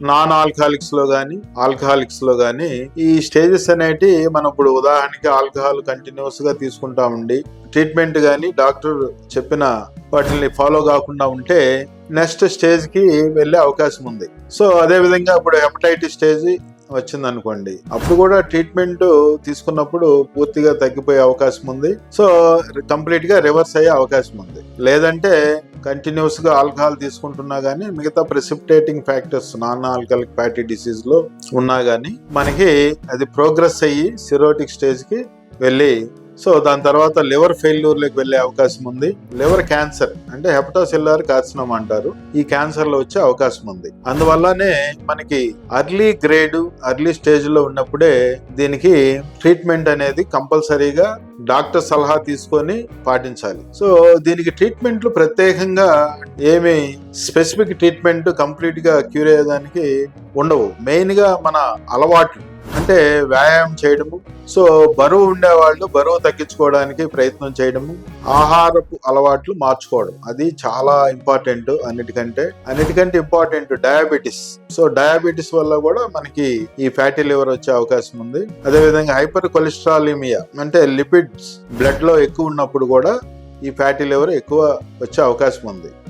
Non alcoholics లో గానీ alcoholics లో గానీ ఈ స్టేజెస్ అనేటి మనం ఇప్పుడు ఉదాహరణకి ఆల్కహాల్ కంటిన్యూస్ గా తీసుకుంటా ఉండి ట్రీట్మెంట్ గానీ డాక్టర్ చెప్పిన వాటిని ఫాలో కాకుండా ఉంటే నెక్స్ట్ స్టేజ్ కి వెళ్ళే అవకాశం ఉంది. సో అదే విధంగా ఇప్పుడు హెపటైటిస్ స్టేజ్ వచ్చింది అనుకోండి, అప్పుడు కూడా ట్రీట్మెంట్ తీసుకున్నప్పుడు పూర్తిగా తగ్గిపోయే అవకాశం ఉంది. సో కంప్లీట్ గా రివర్స్ అయ్యే అవకాశం ఉంది. లేదంటే కంటిన్యూస్ గా ఆల్కహాల్ తీసుకుంటున్నా గానీ మిగతా precipitating factors non alcoholic fatty disease లో ఉన్నా గానీ మనకి అది ప్రోగ్రెస్ అయ్యి సిరోటిక్ స్టేజ్ కి వెళ్ళి సో దాని తర్వాత లివర్ ఫెయిల్యూర్లోకి వెళ్ళే అవకాశం ఉంది. లివర్ క్యాన్సర్ అంటే హెపటోసెల్యులర్ కార్సినోమా అంటారు, ఈ క్యాన్సర్ లో వచ్చే అవకాశం ఉంది. అందువల్లనే మనకి అర్లీ గ్రేడ్ అర్లీ స్టేజ్ లో ఉన్నప్పుడే దీనికి ట్రీట్మెంట్ అనేది కంపల్సరీగా డాక్టర్ సలహా తీసుకొని పాటించాలి. సో దీనికి ట్రీట్మెంట్లు ప్రత్యేకంగా ఏమి స్పెసిఫిక్ ట్రీట్మెంట్ కంప్లీట్ గా క్యూర్ అయ్యేదానికి ఉండవు. మెయిన్ గా మన అలవాట్లు అంటే వ్యాయామం చేయడము, సో బరువు ఉండేవాళ్ళు బరువు తగ్గించుకోవడానికి ప్రయత్నం చేయడము, ఆహారపు అలవాట్లు మార్చుకోవడం, అది చాలా ఇంపార్టెంట్. అన్నిటికంటే ఇంపార్టెంట్ డయాబెటీస్. సో డయాబెటీస్ వల్ల కూడా మనకి ఈ ఫ్యాటీ లివర్ వచ్చే అవకాశం ఉంది. అదేవిధంగా హైపర్ కొలెస్ట్రాలిమియా అంటే లిపిడ్స్ బ్లడ్ లో ఎక్కువ ఉన్నప్పుడు కూడా ఈ ఫ్యాటీ లివర్ ఎక్కువ వచ్చే అవకాశం ఉంది.